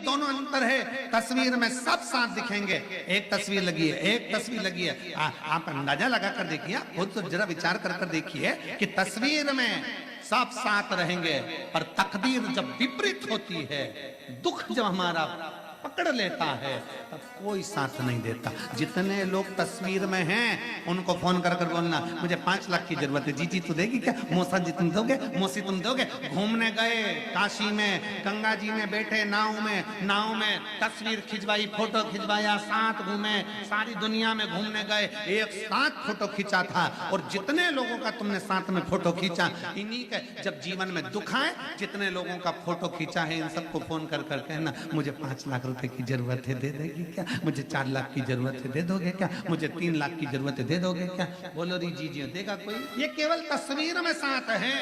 दोनों अंतर है। तस्वीर में सब साथ दिखेंगे, एक तस्वीर लगी है, एक तस्वीर लगी है। आप अंदाजा लगा कर देखिए, खुद तो जरा विचार कर देखिए कि तस्वीर में सब साथ रहेंगे, पर तकदीर जब विपरीत होती है, दुख जब हमारा पकड़ लेता है, तब कोई साथ नहीं देता। जितने लोग तस्वीर में हैं उनको फोन कर बोलना मुझे 5 लाख की जरूरत है। जी तू देगी क्या? मौसा जी तुम दोगे? मौसी तुम दोगे? घूमने गए काशी में, गंगा जी में बैठे नाव में तस्वीर खिंचवाई, फोटो खिंचवाया, साथ घूमे, सारी दुनिया में घूमने गए, एक साथ फोटो खींचा था। और जितने लोगों का तुमने साथ में फोटो खींचा, इन्हीं के जब जीवन में दुख आए, जितने लोगों का फोटो खींचा है, इन सबको फोन कर कहना मुझे 5 लाख रुपए की जरूरत है, दे देगी क्या? मुझे 4 लाख की जरूरत है, दे दोगे क्या? मुझे 3 लाख की जरूरत है, दे दोगे क्या? बोलो री जी देगा कोई? ये केवल तस्वीर में साथ है,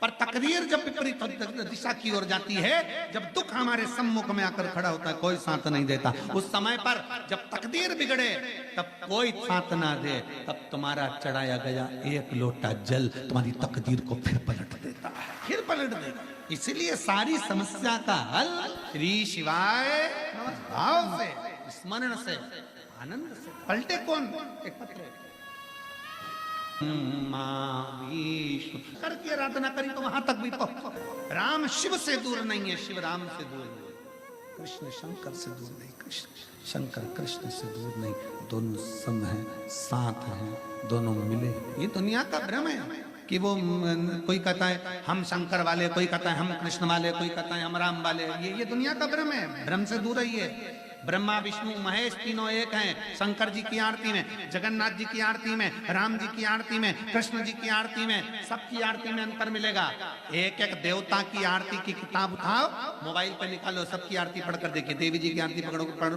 पर तकदीर जब विपरीत दिशा की ओर जाती है, जब दुख हमारे सम्मुख में आकर खड़ा होता है, कोई साथ नहीं देता। उस समय पर जब तकदीर बिगड़े, तब कोई साथ ना दे, तब तुम्हारा चढ़ाया गया एक लोटा जल तुम्हारी तकदीर को फिर पलट देता है, फिर पलट देगा। इसलिए सारी समस्या का हल श्री शिवाय भाव से, स्मरण से, आनंद से। पलटे कौन? एक पत्र करके आराधना करी तो वहां तक भी पहुंच। राम शिव से दूर नहीं है, शिव राम से दूर नहीं, कृष्ण शंकर से दूर नहीं, कृष्ण शंकर कृष्ण से दूर नहीं। दोनों सम हैं, साथ हैं, दोनों मिले। ये दुनिया का भ्रम है कि वो कोई कहता है हम शंकर वाले, कोई कहता है हम कृष्ण वाले, कोई कहता है हम राम वाले। ये दुनिया का भ्रम है, भ्रम से दूर रहिए। ब्रह्मा विष्णु महेश तीनों एक हैं। शंकर जी की आरती में, जगन्नाथ जी की आरती में, राम जी की आरती में, कृष्ण जी की आरती में, सबकी आरती में अंतर मिलेगा। एक एक देवता की आरती की किताब उठाओ, मोबाइल पर निकालो, सबकी आरती पढ़कर देखिए। देवी जी की आरती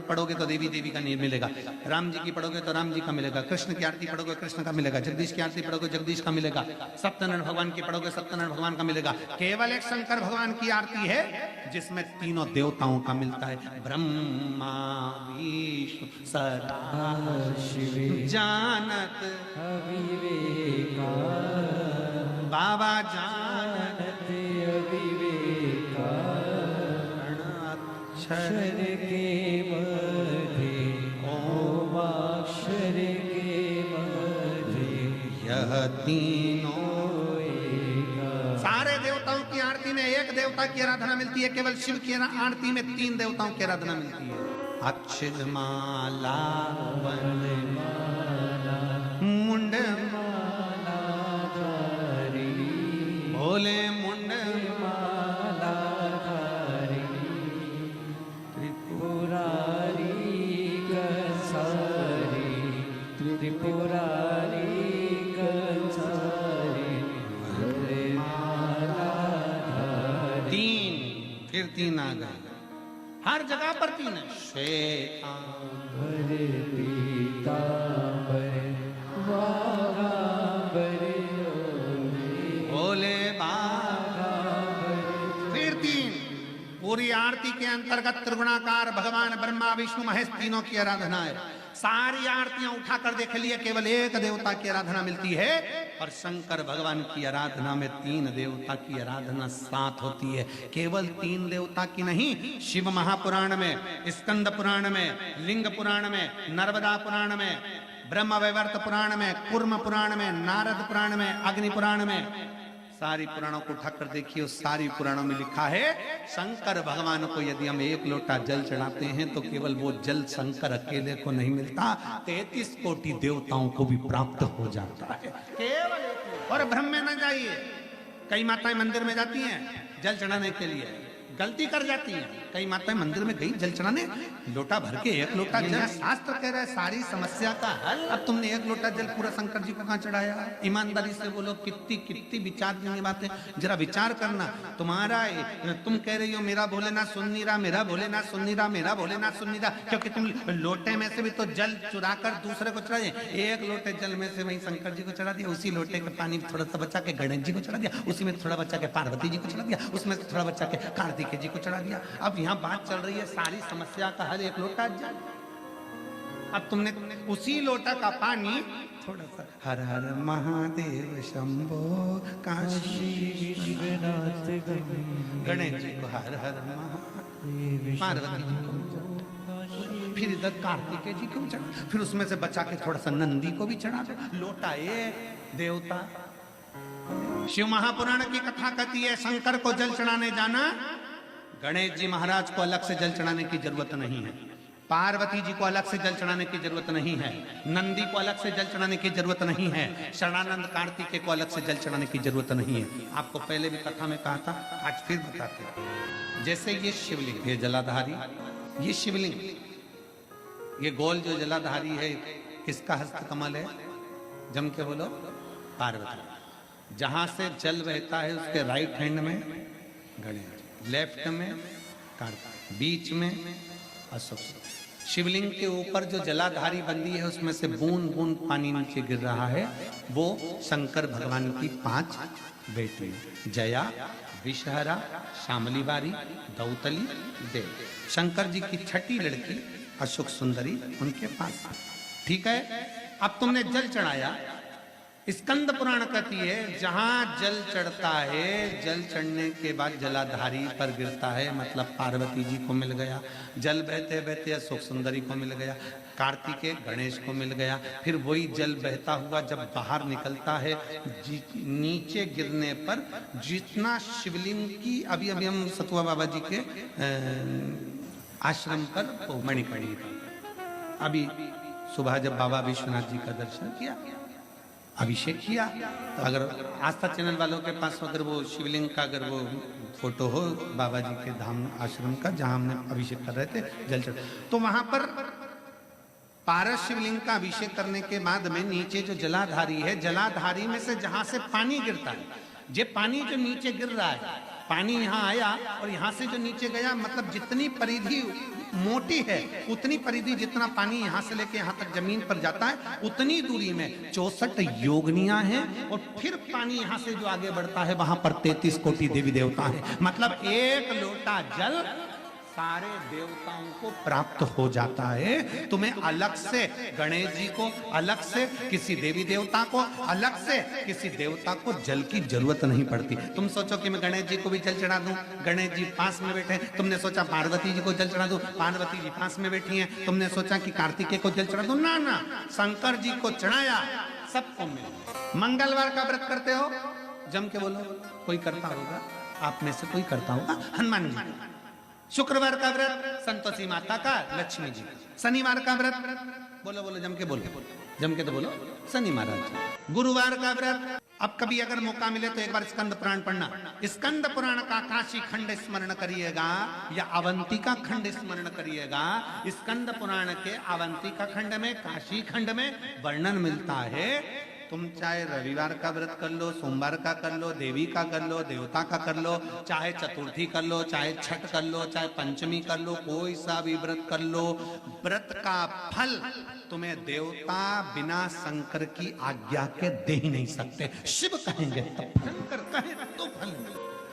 पढ़ोगे तो देवी का नहीं मिलेगा, राम जी की पढ़ोगे तो राम जी का मिलेगा, कृष्ण की आरती पढ़ोगे कृष्ण का मिलेगा, जगदीश की आरती पढ़ोगे जगदीश का मिलेगा, सत्यनारायण भगवान की पढ़ोगे सत्यनारायण भगवान का मिलेगा। केवल एक शंकर भगवान की आरती है जिसमें तीनों देवताओं का मिलता है। ब्रह्मा विष्णु सदाशिव जानत अविवेका, बाबा जानत अविवेका, अक्षर के मध्य ओम अक्षर के मध्य यह तीनों एक। सारे देवताओं की आरती में एक देवता की आराधना मिलती है, केवल शिव की आरती में 3 देवताओं की आराधना मिलती है। अक्षर माला वनमाला मुंड माला धारी, भोले मुंड माला धारी, त्रिपुरारी कंसारी, त्रिपुरारी कंसारी, भोले माला धारी। 3 आ गए, हर जगह पर 3 है। श्वेतांबर पीतांबर वागांबर भोले बागांबर। फिर 3 पूरी आरती के अंतर्गत त्रिगुणाकार भगवान ब्रह्मा विष्णु महेश तीनों की आराधना है। सारी आरतियां उठाकर देख लिए, केवल एक देवता की आराधना मिलती है। और शंकर भगवान की आराधना में 3 देवता की आराधना साथ होती है। केवल 3 देवता की नहीं, शिव महापुराण में, स्कंद पुराण में, लिंग पुराण में, नर्मदा पुराण में, ब्रह्म वैवर्त पुराण में, कूर्म पुराण में, नारद पुराण में, अग्नि पुराण में, सारी पुराणों को उठाकर देखिए। सारी पुराणों में लिखा है शंकर भगवान को यदि हम 1 लोटा जल चढ़ाते हैं तो केवल वो जल शंकर अकेले को नहीं मिलता, 33 कोटि देवताओं को भी प्राप्त हो जाता है केवल। और भ्रम में न जाइए। कई माताएं मंदिर में जाती हैं जल चढ़ाने के लिए, गलती कर जाती हैं। कई माताएं मंदिर में गई जल चढ़ाने, लोटा भर के 1 लोटा जल। शास्त्र कह रहा है सारी समस्या का हल। अब तुमने 1 लोटा जल पूरा शंकर जी को कहां चढ़ाया? ईमानदारी से बोलो, कितनी विचार की बातें, जरा विचार करना। तुम कह रही हो मेरा भोलेनाथ सुन नहीं रहा, मेरा भोलेनाथ सुन नहीं रहा, मेरा भोलेनाथ सुन नहीं रहा, क्योंकि तुम लोटे में से भी तो जल चुरा कर दूसरे को चढ़ा दिया। 1 लोटे जल में से वही शंकर जी को चढ़ा दिया, उसी लोटे का पानी थोड़ा सा बचा के गणेश जी को चढ़ा दिया, उसी में थोड़ा बचा के पार्वती जी को चढ़ा दिया, उसमें थोड़ा बचा के कार्तिक जी को चढ़ा दिया। अब यहाँ बात चल रही है सारी समस्या का हल 1 लोटा जल। अब तुमने उसी लोटा का पानी थोड़ा सा हर हर महादेव शंभो काशी विश्वनाथ गणेश जी को हर हर पार्वती जी को भी चढ़ा, फिर इधर कार्तिकेय जी को भी चढ़ा, फिर उसमें से बचा के थोड़ा सा नंदी को भी चढ़ा दो। लोटा एक देवता। शिव महापुराण की कथा कहती है शंकर को जल चढ़ाने जाना, गणेश जी महाराज को अलग से जल चढ़ाने की जरूरत नहीं है, पार्वती जी को अलग से जल चढ़ाने की जरूरत नहीं है, नंदी को अलग से जल चढ़ाने की जरूरत नहीं है, शरणानंद कार्तिकेय को अलग से जल चढ़ाने की जरूरत नहीं है। आपको पहले भी कथा में कहा था, आज फिर बताते हैं। जैसे ये शिवलिंग, ये जलाधारी, ये शिवलिंग, ये गोल जो जलाधारी है किसका हस्त कमल है? जम के बोलो, पार्वती। जहां से जल बहता है उसके राइट हैंड में गणेश, लेफ्ट में कार्तिक, बीच में अशोक। शिवलिंग के ऊपर जो जलाधारी बंदी है उसमें से बूंद बूंद पानी नीचे गिर रहा है, वो शंकर भगवान की 5 बेटी, जया, विषहरा, शामली बारी, दौतली, देव। शंकर जी की छठी लड़की अशोक सुंदरी उनके पास। ठीक है, अब तुमने जल चढ़ाया। स्कंद पुराण कहती है जहां जल चढ़ता है, जल चढ़ने के बाद जलाधारी पर गिरता है, मतलब पार्वती जी को मिल गया। जल बहते बहते अशोक सुंदरी को मिल गया, कार्तिकेय गणेश को मिल गया। फिर वही जल बहता हुआ जब बाहर निकलता है, नीचे गिरने पर जितना शिवलिंग की, अभी अभी हम सतुआ बाबा जी के आश्रम पर मणिकर्णी, अभी सुबह जब बाबा विश्वनाथ जी का दर्शन किया, अभिषेक किया, तो अगर आस्था चैनल वालों के पास अगर वो शिवलिंग का अगर वो फोटो हो बाबा जी के धाम आश्रम का जहां हमने अभिषेक कर रहे थे जल चढ़, तो वहां पर पारस शिवलिंग का अभिषेक करने के बाद में नीचे जो जलाधारी है, जलाधारी में से जहां से पानी गिरता है, ये पानी जो नीचे गिर रहा है, पानी यहाँ आया और यहाँ से जो नीचे गया, मतलब जितनी परिधि मोटी है उतनी परिधि, जितना पानी यहाँ से लेके यहाँ तक जमीन पर जाता है उतनी दूरी में 64 योगनियां हैं, और फिर पानी यहाँ से जो आगे बढ़ता है वहां पर 33 कोटि देवी देवता हैं। मतलब एक लोटा जल सारे देवताओं को प्राप्त हो जाता है। तुम्हें अलग से गणेश जी को, अलग से किसी देवी देवता को, अलग से किसी देवता को जल की जरूरत नहीं पड़ती। तुम सोचो कि मैं गणेश जी को भी जल चढ़ा दूं, गणेश जी पास में बैठे, तुमने सोचा पार्वती जी को जल चढ़ा दूं, पार्वती जी पास में बैठी हैं, तुमने सोचा कि कार्तिकेय को जल चढ़ा दूं, ना ना, शंकर जी को चढ़ाया, सबको मिला। मंगलवार का व्रत करते हो, जम के बोलो, कोई करता होगा आप में से, कोई करता होगा, हनुमान जी। शुक्रवार का व्रत संतोषी माता का, लक्ष्मी जी। शनिवार का व्रत, बोलो बोलो जम के बोलो, जम के तो बोलो, शनि महाराज। गुरुवार का व्रत, अब कभी अगर मौका मिले तो एक बार स्कंद पुराण पढ़ना। स्कंद पुराण का काशी खंड स्मरण करिएगा या अवंतिका खंड स्मरण करिएगा। स्कंद पुराण के अवंतिका खंड में, काशी खंड में वर्णन मिलता है। तुम चाहे रविवार का व्रत कर लो, सोमवार का कर लो, देवी का कर लो, देवता का कर लो, चाहे चतुर्थी कर लो, चाहे छठ कर लो, चाहे पंचमी कर लो, कोई सा भी व्रत कर लो, व्रत का फल तुम्हें देवता बिना शंकर की आज्ञा के दे ही नहीं सकते। शिव कहेंगे तब, शंकर कहे तो फल।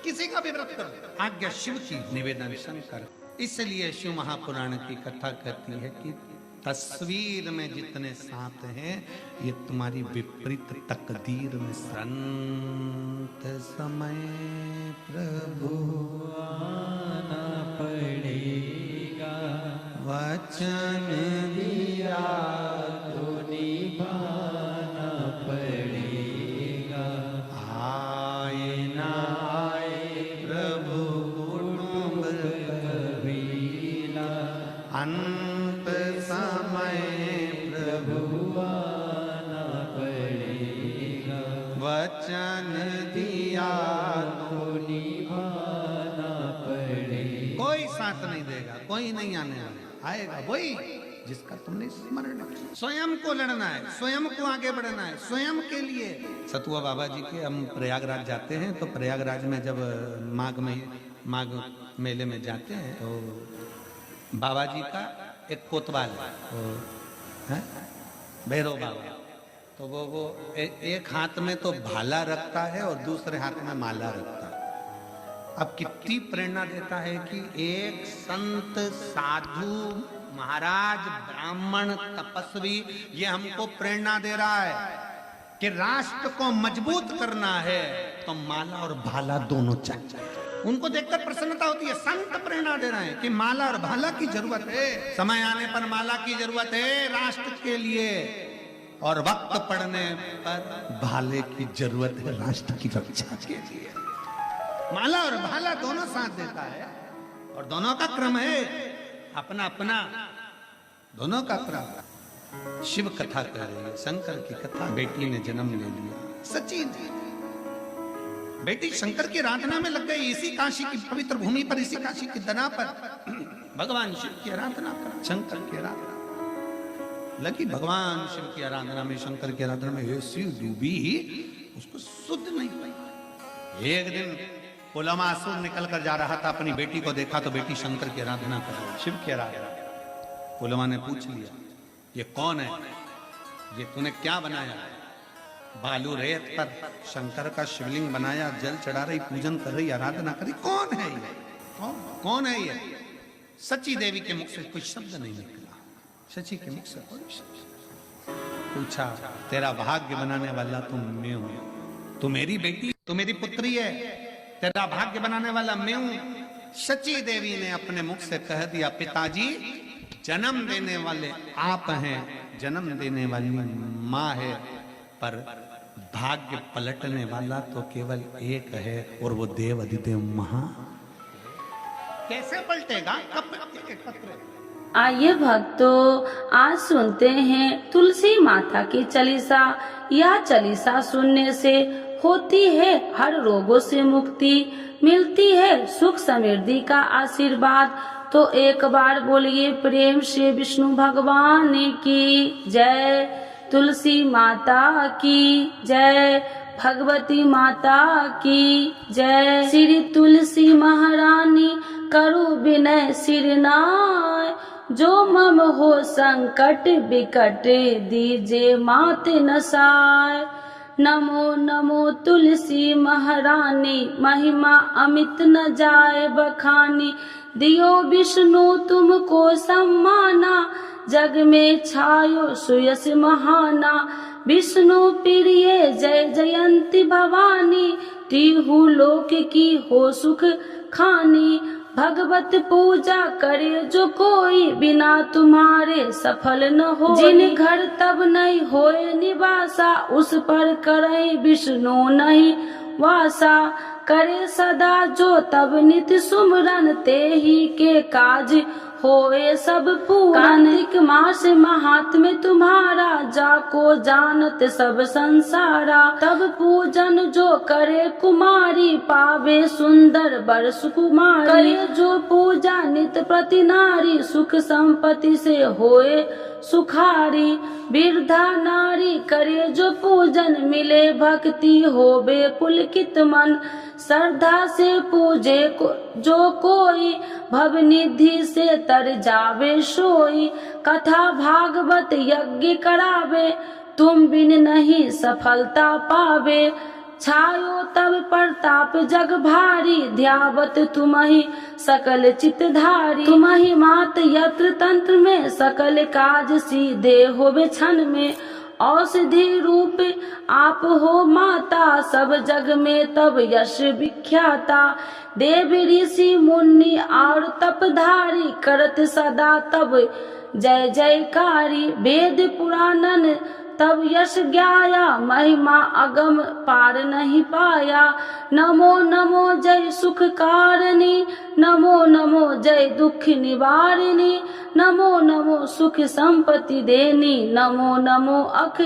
किसी का भी व्रत करो, आज्ञा शिव की, निवेदन शंकर। इसलिए शिव महापुराण की कथा कहती है कि तस्वीर में जितने साथ हैं ये तुम्हारी विपरीत तकदीर में। संत समय प्रभु आना पड़ेगा, वचन दिया तो निभाना पड़ेगा। आए ना आए प्रभु कुटुंब कबीला, अंत समय प्रभु आना पड़ेगा, वचन दिया तो निभाना पड़ेगा। कोई साथ नहीं देगा, कोई नहीं आने वाला, आएगा वही जिसका तुमने स्मरण किया। स्वयं को लड़ना है, स्वयं को आगे बढ़ना है, स्वयं के लिए। सतुआ बाबा जी के हम प्रयागराज जाते हैं, तो प्रयागराज में जब माघ मेले में जाते हैं तो बाबा जी का एक कोतवाल है, भैरव बाबा, तो वो एक हाथ में तो भाला रखता है और दूसरे हाथ में माला रखता है। अब कितनी प्रेरणा देता है कि एक संत, साधु, महाराज, ब्राह्मण, तपस्वी ये हमको प्रेरणा दे रहा है कि राष्ट्र को मजबूत करना है तो माला और भाला दोनों चाहिए। उनको देखकर प्रसन्नता होती है। संत प्रेरणा दे रहे हैं कि माला और भाला की जरूरत है, समय आने पर माला की जरूरत है राष्ट्र के लिए, और वक्त पड़ने पर भाले की जरूरत है राष्ट्र की रक्षा के लिए। माला और भाला दोनों साथ देता है, और दोनों का क्रम है अपना अपना, दोनों का क्रम। शिव कथा कह रही है, शंकर की कथा। बेटी ने जन्म ले लिया, सच्ची बेटी शंकर की आराधना में लग गई। इसी काशी की पवित्र भूमि पर, इसी काशी की दना पर भगवान शिव की आराधना कर, शंकर की आराधना लगी। भगवान शिव की आराधना में, शंकर की आराधना में ऐसी डूबी उसको सुध नहीं पाई। एक दिन पुलमासुर निकल कर जा रहा था, अपनी बेटी को देखा तो बेटी शंकर की आराधना कर रही, शिव की आराधना। पुलमा ने पूछ लिया, ये कौन है, ये तूने क्या बनाया? बालू रेत पर शंकर का शिवलिंग बनाया, जल चढ़ा रही, पूजन कर रही, आराधना कर रही, कौन है ये? कौन है ये? सची देवी के मुख से कोई शब्द नहीं निकला, सची के मुख से कोई शब्द। पूछा, तेरा भाग्य बनाने वाला तो मैं हूं, तू मेरी बेटी, तू मेरी पुत्री है, तेरा भाग्य बनाने वाला मैं हूं। सची देवी ने अपने मुख से कह दिया, पिताजी जन्म देने वाले आप हैं, जन्म देने वाली माँ है, पर भाग्य पलटने वाला तो केवल एक है, और वो देव अधिदेव महा। कैसे पलटेगा? कब पलटेगा? आइए भक्तों, आज सुनते हैं तुलसी माता की चालीसा। यह चालीसा सुनने से होती है हर रोगों से मुक्ति, मिलती है सुख समृद्धि का आशीर्वाद। तो एक बार बोलिए प्रेम से विष्णु भगवान की जय, तुलसी माता की जय, भगवती माता की जय। श्री तुलसी महारानी करु विनय सिरनाय, जो मम हो संकट विकट दीजे मात नसाय। नमो नमो तुलसी महारानी, महिमा अमित न जाए बखानी। दियो विष्णु तुमको सम्माना, जग में छायो सुयस महाना। विष्णु प्रिय जय जयंती भवानी, तिहु लोक की हो सुख खानी। भगवत पूजा करे जो कोई, बिना तुम्हारे सफल न हो। जिन घर तब नहीं होए निवासा, उस पर करे विष्णु नहीं वासा। करे सदा जो तब नित सुमरन, ते ही के काज होए सब पूरन। कार्तिक मास महात्म्य तुम्हारा, जाको जानत सब संसारा। तब पूजन जो करे कुमारी, पावे सुंदर वर सुकुमारी। करे जो पूजा नित प्रति नारी, सुख संपत्ति से होए सुखारी। वृद्धा नारी करे जो पूजन, मिले भक्ति होवे पुलकित मन। श्रद्धा से पूजे जो कोई, भवनिधि से तर जावे सोई। कथा भागवत यज्ञ करावे, तुम बिन नहीं सफलता पावे। छायो तब प्रताप जग भारी, ध्यावत तुम्हि सकल चितधारी। तुम्हि मात यत्र तंत्र में, सकल काज सीधे होवे क्षण में। औषधि रूप आप हो माता, सब जग में तब यश विख्याता। देव ऋषि मुनि और तपधारी, करत सदा तब जय जयकारी। वेद पुराणन तब यश ज्ञाया, महिमा अगम पार नहीं पाया। नमो नमो जय सुख कारिणी, नमो नमो जय दुख निवारिणी। नमो नमो सुख संपत्ति देनी, नमो नमो अख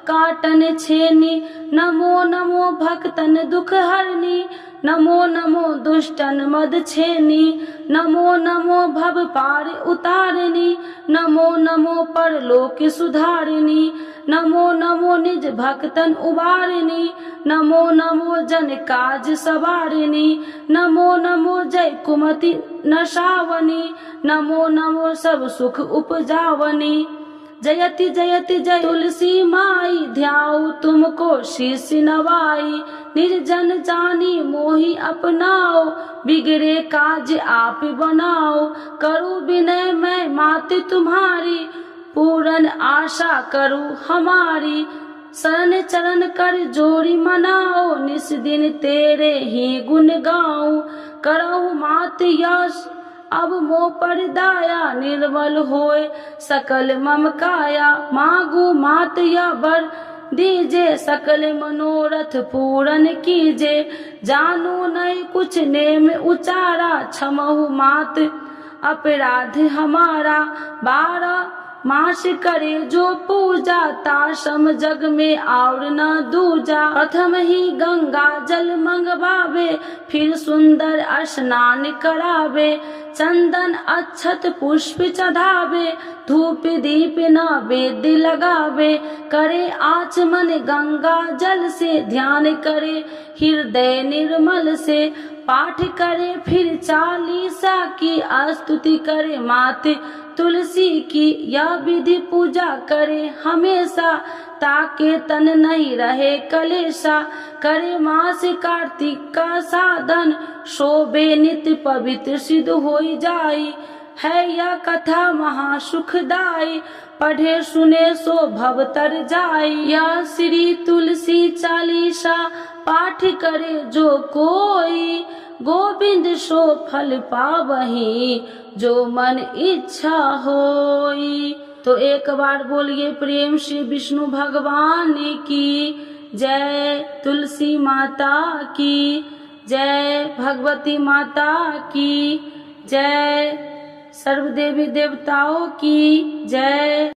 काटन छेनी। नमो नमो भक्तन दुख हरनी, नमो नमो दुष्टन मद छेनी। नमो नमो भव पार उतारिणी, नमो नमो परलोक सुधारिणी। नमो नमो निज भक्तन उबारिणी, नमो नमो जन काज सवारिणी। नमो नमो जय कुमति नशावनी, नमो नमो सब सुख उपजावनी। जयति जयति जय तुलसी माई, ध्याऊ तुमको शीश नवाई। निर्जन जानी मोहि अपनाओ, बिगड़े काज आप बनाओ। करूँ विनय मैं मात तुम्हारी, पूरन आशा करूँ हमारी। शरण चरण कर जोड़ी मनाओ, निस दिन तेरे ही गुण गाऊं। करहु मात यश अब मोह पर दाया, निर्मल होए सकल मम काया। मांगू मात या वर दीजे, सकल मनोरथ पूरन कीजे। जानू नहीं कुछ नेम उचारा, क्षमहु मात अपराध हमारा। 12 मास करे जो पूजा, ताशम जग में और न दूजा। प्रथम ही गंगा जल मंगवावे, फिर सुंदर स्नान करावे। चंदन अक्षत पुष्प चढ़ावे, धूप दीप नैवेद्य लगावे। करे आचमन गंगा जल से, ध्यान करे हृदय निर्मल से। पाठ करे फिर 40 की, स्तुति करे माते तुलसी की। यह विधि पूजा करे हमेशा, ताके तन नहीं रहे कलेशा। करे मास कार्तिक का साधन, शोभे नित्य पवित्र सिद्ध होई जाई। है यह कथा महासुखदाई, पढ़े सुने सो भव तर जाई। यह श्री तुलसी चालीसा, पाठ करे जो कोई। गोविंद सो फल पावही, जो मन इच्छा होई। तो एक बार बोलिए प्रेम से विष्णु भगवान की जय, तुलसी माता की जय, भगवती माता की जय, सर्व देवी देवताओं की जय।